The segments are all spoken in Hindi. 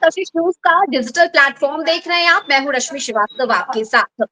कशिश न्यूज का डिजिटल प्लेटफॉर्म देख रहे हैं आप। मैं हूं रश्मि श्रीवास्तव आपके साथ।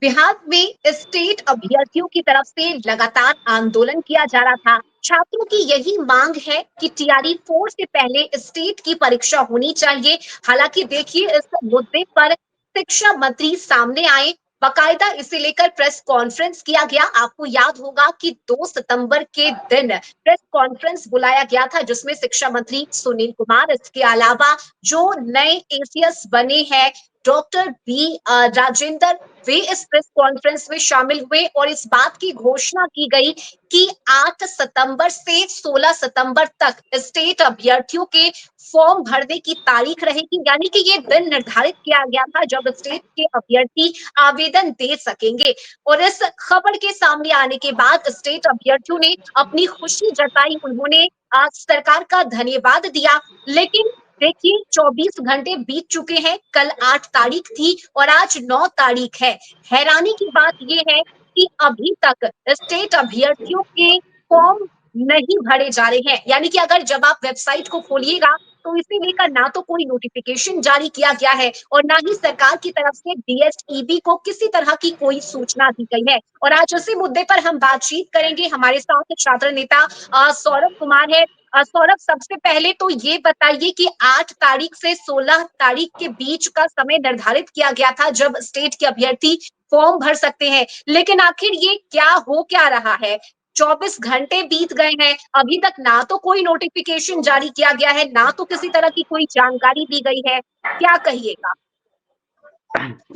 बिहार में स्टेट अभ्यर्थियों की तरफ से लगातार आंदोलन किया जा रहा था। छात्रों की यही मांग है कि टीआरई 4 से पहले स्टेट की परीक्षा होनी चाहिए। हालांकि देखिए, इस मुद्दे पर शिक्षा मंत्री सामने आए, बाकायदा इसे लेकर प्रेस कॉन्फ्रेंस किया गया। आपको याद होगा कि 2 सितंबर के दिन प्रेस कॉन्फ्रेंस बुलाया गया था, जिसमें शिक्षा मंत्री सुनील कुमार, इसके अलावा जो नए एसीएस बने हैं डॉक्टर बी राजेंद्र, वे इस प्रेस कॉन्फ्रेंस में शामिल हुए और इस बात की घोषणा की गई कि 8 सितंबर से 16 सितंबर तक स्टेट अभ्यर्थियों के फॉर्म भरने की तारीख रहेगी। यानी कि ये दिन निर्धारित किया गया था जब स्टेट के अभ्यर्थी आवेदन दे सकेंगे। और इस खबर के सामने आने के बाद स्टेट अभ्यर्थियों ने अपनी खुशी जताई, उन्होंने आज सरकार का धन्यवाद दिया। लेकिन देखिए, 24 घंटे बीत चुके हैं, कल 8 तारीख थी और आज 9 तारीख है। हैरानी की बात यह है कि अभी तक स्टेट अभ्यर्थियों के फॉर्म नहीं भरे जा रहे हैं। यानी कि अगर जब आप वेबसाइट को खोलिएगा तो इसे लेकर ना तो कोई नोटिफिकेशन जारी किया गया है और ना ही सरकार की तरफ से डीएसईबी को किसी तरह की कोई सूचना दी गई है। और आज उसी मुद्दे पर हम बातचीत करेंगे। हमारे साथ छात्र नेता सौरभ कुमार है। सौरभ, सबसे पहले तो ये बताइए कि 8 तारीख से 16 तारीख के बीच का समय निर्धारित किया गया था जब स्टेट के अभ्यर्थी फॉर्म भर सकते हैं, लेकिन आखिर ये क्या रहा है? 24 घंटे बीत गए हैं, अभी तक ना तो कोई नोटिफिकेशन जारी किया गया है, ना तो किसी तरह की कोई जानकारी दी गई है। क्या कहिएगा?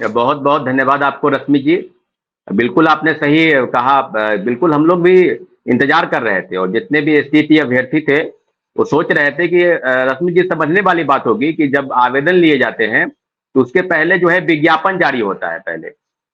बहुत बहुत धन्यवाद आपको रश्मि जी। बिल्कुल आपने सही कहा। बिल्कुल हम लोग भी इंतजार कर रहे थे और जितने भी एसटीटी अभ्यर्थी थे वो सोच रहे थे कि रश्मि जी, समझने वाली बात होगी कि जब आवेदन लिए जाते हैं तो उसके पहले जो है विज्ञापन जारी होता है पहले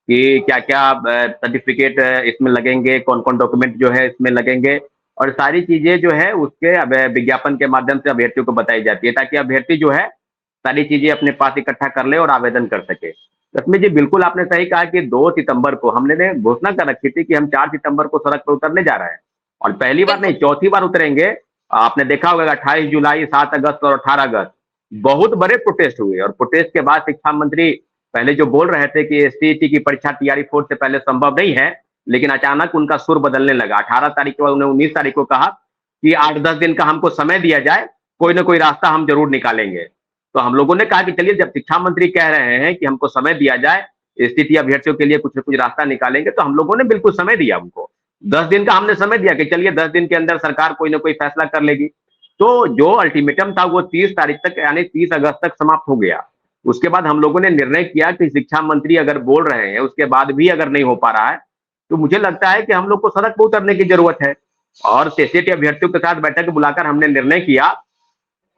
कि क्या क्या सर्टिफिकेट इसमें लगेंगे, कौन कौन डॉक्यूमेंट जो है इसमें लगेंगे, और सारी चीजें जो है उसके विज्ञापन के माध्यम से अभ्यर्थियों को बताई जाती है ताकि अभ्यर्थी जो है सारी चीजें अपने पास इकट्ठा कर ले और आवेदन कर सके। रश्मि जी, बिल्कुल आपने सही कहा कि 2 सितंबर को हमने घोषणा कर रखी थी कि हम 4 सितंबर को सड़क पर उतरने जा रहे हैं और पहली बार नहीं, चौथी बार उतरेंगे। आपने देखा होगा 28 जुलाई, 7 अगस्त और 18 अगस्त बहुत बड़े प्रोटेस्ट हुए और प्रोटेस्ट के बाद शिक्षा मंत्री पहले जो बोल रहे थे कि एसटीईटी की परीक्षा टीआरई 4 से पहले संभव नहीं है, लेकिन अचानक उनका सुर बदलने लगा। 18 तारीख के बाद उन्हें 19 तारीख को कहा कि 8-10 दिन का हमको समय दिया जाए, कोई ना कोई रास्ता हम जरूर निकालेंगे। तो हम लोगों ने कहा कि चलिए, जब शिक्षा मंत्री कह रहे हैं कि हमको समय दिया जाए, स्थिति अभ्यर्थियों के लिए कुछ न कुछ रास्ता निकालेंगे, तो हम लोगों ने बिल्कुल समय दिया उनको। 10 दिन का हमने समय दिया कि चलिए 10 दिन के अंदर सरकार कोई ना कोई फैसला कर लेगी। तो जो अल्टीमेटम था वो 30 तारीख तक यानी 30 अगस्त तक समाप्त हो गया। उसके बाद हम लोगों ने निर्णय किया कि शिक्षा मंत्री अगर बोल रहे हैं उसके बाद भी अगर नहीं हो पा रहा है तो मुझे लगता है कि हम लोग को सड़क पर उतरने की जरूरत है। और सीसीटी अभ्यर्थियों के साथ बैठक बुलाकर हमने निर्णय किया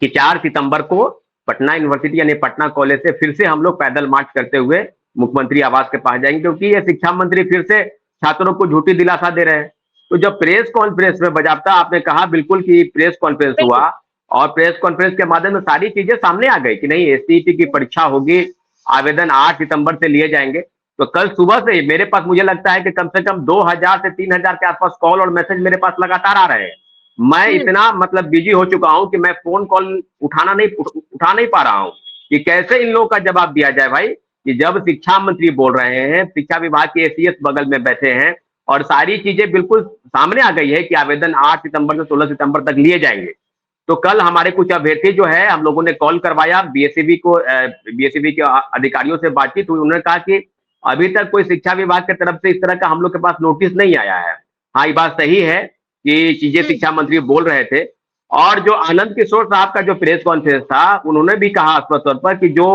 कि 4 सितंबर को पटना यूनिवर्सिटी यानी पटना कॉलेज से फिर से हम लोग पैदल मार्च करते हुए मुख्यमंत्री आवास के पास जाएंगे, क्योंकि ये शिक्षा मंत्री फिर से छात्रों को झूठी दिलासा दे रहे हैं। तो जब प्रेस कॉन्फ्रेंस में बजाबता आपने कहा बिल्कुल कि प्रेस कॉन्फ्रेंस हुआ और प्रेस कॉन्फ्रेंस के माध्यम से सारी चीजें सामने आ गई कि नहीं, एसटीईटी की परीक्षा होगी, आवेदन 8 सितंबर से लिए जाएंगे। तो कल सुबह से मेरे पास मुझे लगता है कि कम से कम 2000 से 3000 के आसपास कॉल और मैसेज मेरे पास लगातार आ रहे हैं। मैं इतना मतलब बिजी हो चुका हूं कि मैं फोन कॉल उठा नहीं पा रहा हूं कि कैसे इन लोगों का जवाब दिया जाए भाई। कि जब शिक्षा मंत्री बोल रहे हैं, शिक्षा विभाग के एसीएस बगल में बैठे हैं और सारी चीजें बिल्कुल सामने आ गई है कि आवेदन 8 सितंबर से 16 सितंबर तक लिए जाएंगे। तो कल हमारे कुछ अभ्यर्थी जो है हम लोगों ने कॉल करवाया बीएसईबी के अधिकारियों से बातचीत हुई। उन्होंने कहा कि अभी तक कोई शिक्षा विभाग की तरफ से इस तरह का हम लोग के पास नोटिस नहीं आया है। हाँ, ये बात सही है कि चीजें शिक्षा मंत्री बोल रहे थे। और जो आनंद किशोर साहब का जो प्रेस कॉन्फ्रेंस था, उन्होंने भी कहा स्पष्ट तौर पर कि जो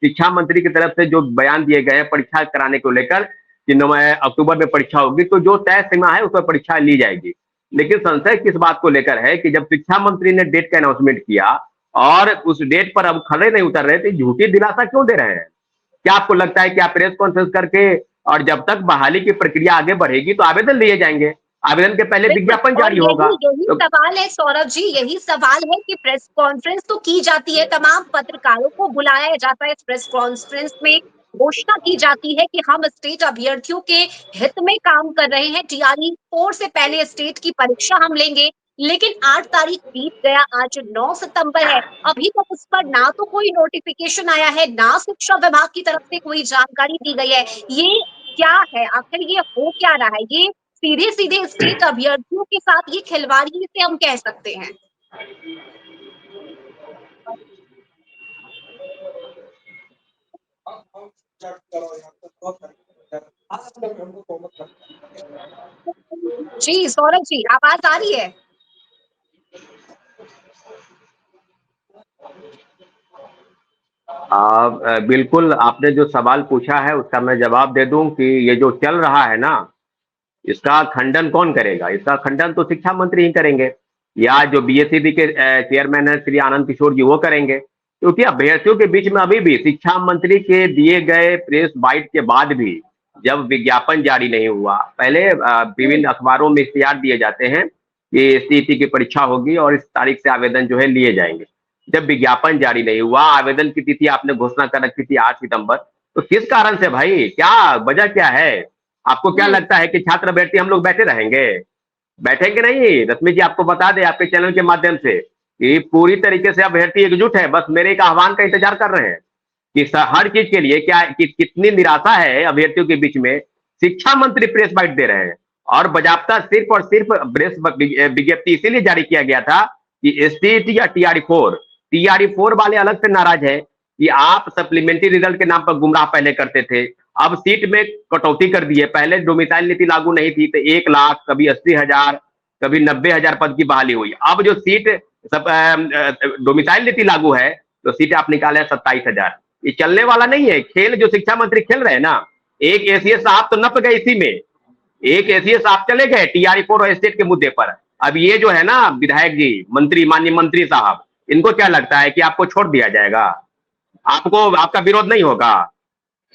शिक्षा मंत्री की तरफ से जो बयान दिए गए हैं परीक्षा कराने को लेकर कि 9 अक्टूबर में परीक्षा होगी, तो जो तय सीमा है उस पर परीक्षा ली जाएगी। लेकिन संशय किस बात को लेकर है कि जब शिक्षा मंत्री ने डेट का अनाउंसमेंट किया और उस डेट पर अब खड़े नहीं उतर रहे थे, झूठी दिलासा क्यों दे रहे हैं? क्या आपको लगता है कि आप प्रेस कॉन्फ्रेंस करके और जब तक बहाली की प्रक्रिया आगे बढ़ेगी तो आवेदन लिए जाएंगे, आवेदन के पहले विज्ञापन जारी होगा? यही सवाल है सौरभ जी, यही सवाल है कि प्रेस कॉन्फ्रेंस तो की जाती है, तमाम पत्रकारों को बुलाया जाता है, इस प्रेस कॉन्फ्रेंस में घोषणा की जाती है कि हम स्टेट अभ्यर्थियों के हित में काम कर रहे हैं, टीआरई 4 से पहले स्टेट की परीक्षा हम लेंगे। लेकिन 8 तारीख बीत गया, आज 9 सितंबर है, अभी तक उस पर ना तो कोई नोटिफिकेशन आया है, ना शिक्षा विभाग की तरफ से कोई जानकारी दी गई है। ये क्या है? आखिर ये हो क्या रहा है? ये सीधे-सीधे स्टेट अभ्यर्थियों के साथ ये खिलवाड़ी से हम कह सकते हैं। जी, सौरभ जी, आवाज़ आ रही है? बिल्कुल आपने जो सवाल पूछा है उसका मैं जवाब दे दूं कि ये जो चल रहा है ना, इसका खंडन कौन करेगा? इसका खंडन तो शिक्षा मंत्री ही करेंगे या जो बीएसईबी के चेयरमैन है श्री आनंद किशोर जी वो करेंगे, क्योंकि अभ्यर्थियों के बीच में अभी भी शिक्षा मंत्री के दिए गए प्रेस बाइट के बाद भी जब विज्ञापन जारी नहीं हुआ, पहले हुँ, विभिन्न अखबारों में इश्तिहार दिए जाते हैं कि सीईटी की परीक्षा होगी और इस तारीख से आवेदन जो है लिए जाएंगे। जब विज्ञापन जारी नहीं हुआ, आवेदन की तिथि आपने घोषणा कर रखी थी 8 सितंबर, तो किस कारण से भाई, क्या वजह क्या है? आपको क्या हुँ। लगता है कि छात्र अभ्यर्थी हम लोग बैठे रहेंगे? बैठेंगे नहीं। रश्मि जी आपको बता दें आपके चैनल के माध्यम से कि पूरी तरीके से अभ्यर्थी एकजुट है, बस मेरे एक आह्वान का इंतजार कर रहे हैं कि हर चीज के लिए क्या कितनी निराशा है अभ्यर्थियों के बीच में। शिक्षा मंत्री प्रेस बाइट दे रहे हैं और बजाबता सिर्फ और सिर्फ प्रेस विज्ञप्ति इसीलिए जारी किया गया था कि एसटीईटी या टीआरई 4 वाले अलग से नाराज है कि आप सप्लीमेंट्री रिजल्ट के नाम पर गुमराह पहले करते थे, अब सीट में कटौती कर दी है। पहले डोमिसाइल नीति लागू नहीं थी तो 1 लाख, कभी 80,000, कभी 90,000 पद की बहाली हुई। अब जो सीट सब डोमिसाइल नीति लागू है तो सीट आप निकाले 27,000। ये चलने वाला नहीं है खेल जो शिक्षा मंत्री खेल रहे हैं ना। एक एसीएस साहब तो नप गए इसी में, एक एसीएस साहब चले गए टीआरई 4 और स्टेट के मुद्दे पर। अब ये जो है ना विधायक जी, मंत्री, माननीय मंत्री साहब, इनको क्या लगता है कि आपको छोड़ दिया जाएगा? आपको आपका विरोध नहीं होगा?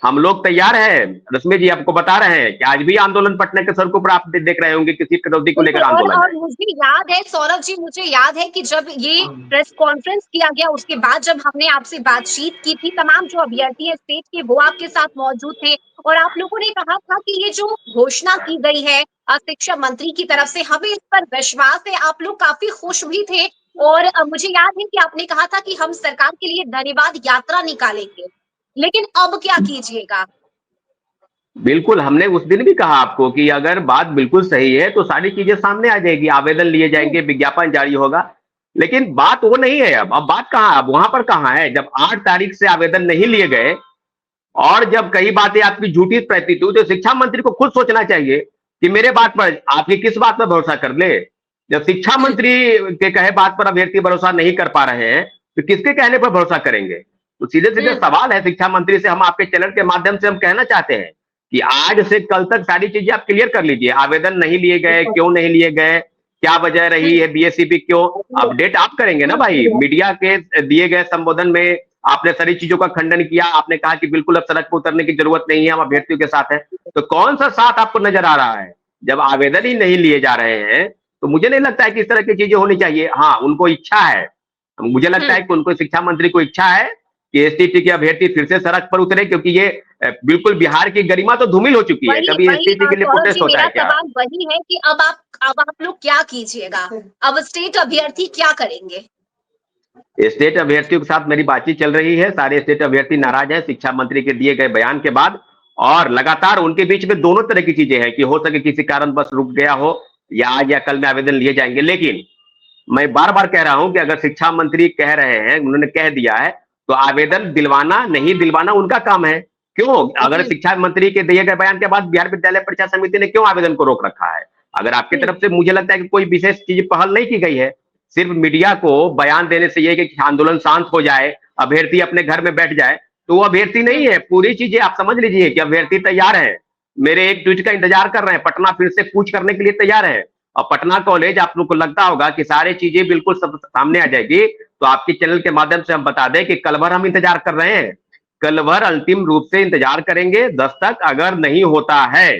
हम लोग तैयार हैं। रश्मि जी आपको बता रहे हैं कि आज भी आंदोलन पटना के सड़कों पर आप देख रहे होंगे कि सीट कटौती को लेकर बिल्कुल आंदोलन और है। मुझे याद है सौरभ जी, मुझे याद है कि जब ये प्रेस कॉन्फ्रेंस किया गया उसके बाद जब हमने आपसे बातचीत की थी, तमाम जो अभ्यर्थी है स्टेट के वो आपके साथ मौजूद थे और आप लोगों ने कहा था कि ये जो घोषणा की गई है शिक्षा मंत्री की तरफ से, हमें इस पर विश्वास है। आप लोग काफी खुश भी थे और मुझे याद है कि आपने कहा था कि हम सरकार के लिए धन्यवाद यात्रा निकालेंगे। लेकिन अब क्या कीजिएगा? बिल्कुल, हमने उस दिन भी कहा आपको कि अगर बात बिल्कुल सही है तो सारी चीजें सामने आ जाएगी, आवेदन लिए हम्म, जाएंगे, विज्ञापन जारी होगा। लेकिन बात वो नहीं है। अब बात कहाँ, अब वहां पर कहाँ है? जब 8 तारीख से आवेदन नहीं लिए गए और जब कई बातें आपकी झूठी प्रतीत हुई तो शिक्षा मंत्री को खुद सोचना चाहिए कि मेरे बात पर आपकी किस बात पर भरोसा कर ले। जब शिक्षा हम्म, मंत्री के कहे बात पर अभ्यर्थी भरोसा नहीं कर पा रहे हैं तो किसके कहने पर भरोसा करेंगे? तो सीधे सीधे हम्म, सवाल है शिक्षा मंत्री से, हम आपके चैनल के माध्यम से हम कहना चाहते हैं कि आज से कल तक सारी चीजें आप क्लियर कर लीजिए। आवेदन नहीं लिए गए, बिल्कुल। क्यों नहीं लिए गए, क्या वजह रही है, बीएसईबी क्यों, हम्म, अपडेट आप करेंगे ना भाई। मीडिया के दिए गए संबोधन में आपने सारी चीजों का खंडन किया, आपने कहा कि बिल्कुल अब सड़क पर उतरने की जरूरत नहीं है, हम अभ्यर्थियों के साथ हैं। तो कौन सा साथ आपको नजर आ रहा है? जब आवेदन ही नहीं लिए जा रहे हैं तो मुझे नहीं लगता है कि इस तरह की चीजें होनी चाहिए। हाँ, उनको इच्छा है, मुझे लगता हम्म। है कि उनको, शिक्षा मंत्री को इच्छा है कि एसटीटी के अभ्यर्थी फिर से सड़क पर उतरे, क्योंकि ये बिल्कुल बिहार की गरिमा तो धूमिल हो चुकी है। वही कभी वही एसटीटी के लिए सौरभ प्रोटेस्ट जी, होता मेरा है क्या? सवाल वही है कि अब आप लोग क्या कीजिएगा? अब स्टेट अभ्यर्थी क्या करेंगे? स्टेट अभ्यर्थियों के साथ मेरी बातचीत चल रही है, सारे स्टेट अभ्यर्थी नाराज हैं शिक्षा मंत्री के दिए गए बयान के बाद, और लगातार उनके बीच में दोनों तरह की चीजें हैं कि हो सके किसी कारण बस रुक गया हो या आज या कल में आवेदन लिए जाएंगे। लेकिन मैं बार बार कह रहा हूं कि अगर शिक्षा मंत्री कह रहे हैं, उन्होंने कह दिया है, तो आवेदन दिलवाना नहीं दिलवाना उनका काम है। क्यों? अगर हम्म, शिक्षा मंत्री के दिए गए बयान के बाद बिहार विद्यालय परीक्षा समिति ने क्यों आवेदन को रोक रखा है? अगर आपकी हम्म, तरफ से, मुझे लगता है कि कोई विशेष चीज पहल नहीं की गई है, सिर्फ मीडिया को बयान देने से यह कि आंदोलन शांत हो जाए, अभ्यर्थी अपने घर में बैठ जाए, तो वो अभ्यर्थी नहीं हम्म, है। पूरी चीजें आप समझ लीजिए कि अभ्यर्थी तैयार है, मेरे एक ट्वीट का इंतजार कर रहे हैं, पटना फिर से कूच करने के लिए तैयार है। और पटना कॉलेज, आप लोग को लगता होगा कि सारी चीजें बिल्कुल सब सामने आ जाएगी, तो आपके चैनल के माध्यम से हम बता दें कि कल भर हम इंतजार कर रहे हैं, कल भर अंतिम रूप से इंतजार करेंगे 10 तक। अगर नहीं होता है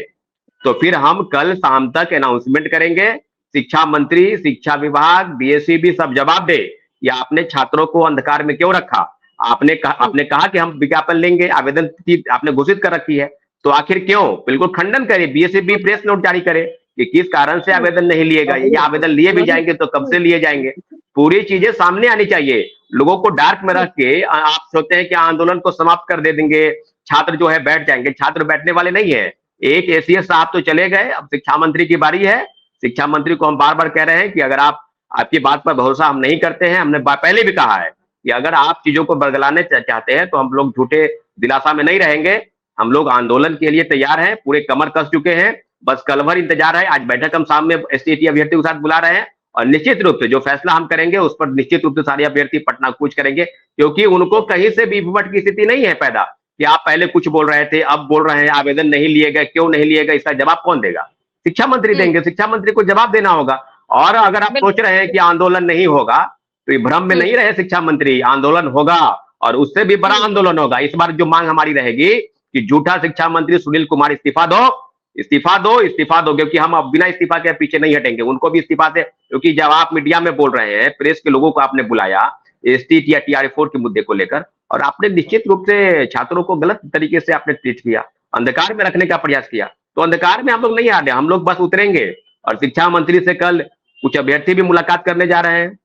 तो फिर हम कल शाम तक अनाउंसमेंट करेंगे। शिक्षा मंत्री, शिक्षा विभाग, बीएसईबी सब जवाब दे कि आपने छात्रों को अंधकार में क्यों रखा। हम्म, आपने कहा कि हम विज्ञापन लेंगे, आवेदन की आपने घोषित कर रखी है, तो आखिर क्यों? बिल्कुल खंडन करे, बीएसईबी प्रेस नोट जारी करे कि किस कारण से हुँ। आवेदन नहीं लिए गए, या आवेदन लिए भी जाएँगे तो कब हुँ, से लिए जाएँगे? पूरी चीज़ें सामने आनी चाहिए। लोगों को डार्क में हुँ, रख के आप सोचते हैं कि आंदोलन को समाप्त कर दे देंगे, छात्र जो है बैठ जाएँगे, छात्र बैठने वाले नहीं हैं। एक एसीएस साहब तो चले गए, अब शिक्षा मंत्री की बारी है। शिक्षा मंत्री को हम बार-बार कह रहे हैं कि अगर आप आपकी बात पर भरोसा हम नहीं करते हैं, हमने पहले भी कहा है कि अगर आप चीज़ों को बरगलाने चाहते हैं, तो हम लोग झूठे दिलासा में नहीं रहेंगे। हम लोग आंदोलन के लिए तैयार हैं, पूरे कमर कस चुके हैं, बस कल भर इंतजार है। आज बैठक हम शाम में एसटीईटी अभ्यर्थियों के साथ बुला रहे हैं और निश्चित रूप से जो फैसला हम करेंगे, उस पर निश्चित रूप से सारे अभ्यर्थी पटना कूच करेंगे, क्योंकि उनको कहीं से भी विपट की स्थिति नहीं है पैदा कि आप पहले कुछ बोल रहे थे, अब बोल रहे हैं आवेदन नहीं लिए गए, क्यों नहीं लिए गए, इसका जवाब कौन देगा? शिक्षा मंत्री हुँ, देंगे, शिक्षा मंत्री को जवाब देना होगा। और अगर आप सोच बिल्कुल। रहे हैं कि आंदोलन नहीं होगा, तो ये भ्रम में हुँ, नहीं रहे शिक्षा मंत्री, आंदोलन होगा और उससे भी बड़ा हुँ, आंदोलन होगा। इस बार जो मांग हमारी रहेगी कि झूठा शिक्षा मंत्री सुनील कुमार इस्तीफा दो, इस्तीफा दो, इस्तीफा दो, क्योंकि हम अब बिना इस्तीफा के पीछे नहीं हटेंगे। उनको भी इस्तीफा से, क्योंकि जब आप मीडिया में बोल रहे हैं, प्रेस के लोगों को आपने बुलाया एसटी या टीआरए 4 के मुद्दे को लेकर, और आपने निश्चित रूप से छात्रों को गलत तरीके से आपने ट्रीट किया, अंधकार में रखने का प्रयास किया। तो अंधकार में हम लोग नहीं आ रहे, हम लोग बस उतरेंगे। और शिक्षा मंत्री से कल कुछ अभ्यर्थी भी मुलाकात करने जा रहे हैं।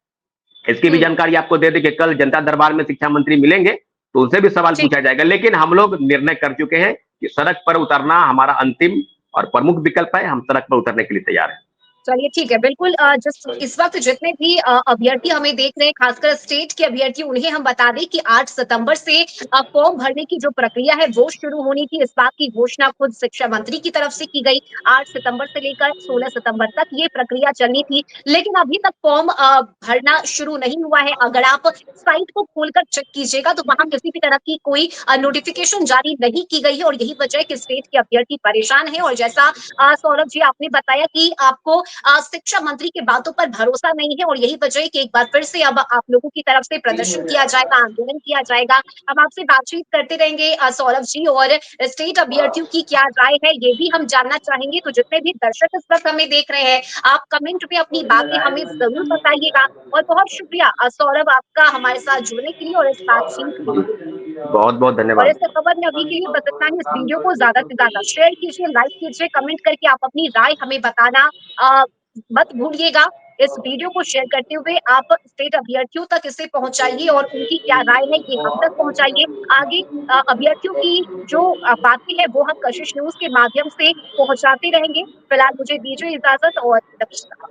इसकी भी हुँ, जानकारी आपको दे दें कि कल जनता दरबार में शिक्षा मंत्री मिलेंगे, तो उनसे भी सवाल ठीक पूछा है। जाएगा। लेकिन हम लोग निर्णय कर चुके हैं कि सड़क पर उतरना हमारा अंतिम और प्रमुख विकल्प है, हम सड़क पर उतरने के लिए तैयार हैं। चलिए ठीक है, बिल्कुल जिस इस वक़्त जितने भी अभ्यर्थी हमें देख रहे हैं, खासकर स्टेट के अभ्यर्थी, उन्हें हम बता दें कि 8 सितंबर से फॉर्म भरने की जो प्रक्रिया है, वो शुरू होनी थी। इस बात की घोषणा खुद शिक्षा मंत्री की तरफ से की गई। 8 सितंबर से लेकर 16 सितंबर तक ये प्रक्रिया चलनी थी, लेकिन अभी तक फॉर्म भरना शुरू नहीं हुआ है। अगर आप साइट को खोलकर चेक कीजिएगा, तो वहाँ किसी भी तरह की कोई नोटिफ़िकेशन जारी नहीं की गई है और यही वजह है कि स्टेट के अभ्यर्थी परेशान हैं और जैसा सौरभ जी आपने बताया कि आपको शिक्षा मंत्री की बातों पर भरोसा नहीं है और यही वजह है कि एक बार फिर से अब आप लोगों की तरफ से प्रदर्शन किया जाएगा, आंदोलन किया जाएगा। हम आपसे बातचीत करते रहेंगे सौरभ जी, और स्टेट अभ्यर्थियों की क्या राय है ये भी हम जानना चाहेंगे। तो जितने भी दर्शक इस वक्त हमें देख रहे हैं, आप कमेंट में अपनी बातें हमें ज़रूर बताइएगा और बहुत शुक्रिया सौरभ आपका हमारे साथ जुड़ने के लिए और इस बातचीत के लिए। बहुत-बहुत और धन्यवाद। इस खबर में अभी के लिए बस इतना ही। इस वीडियो को ज़्यादा से ज़्यादा शेयर कीजिए, लाइक कीजिए, कमेंट करके आप अपनी राय हमें बताना अ, मत भूलिएगा। इस वीडियो को शेयर करते हुए आप स्टेट अभ्यर्थियों तक इसे पहुँचाइए और उनकी क्या राय है ये हम तक पहुँचाइए। आगे अभ्यर्थियों की जो बातें हैं वो हम कशिश न्यूज़ के माध्यम से पहुँचाते रहेंगे। फिलहाल मुझे दीजिए इजाज़त और नमस्कार।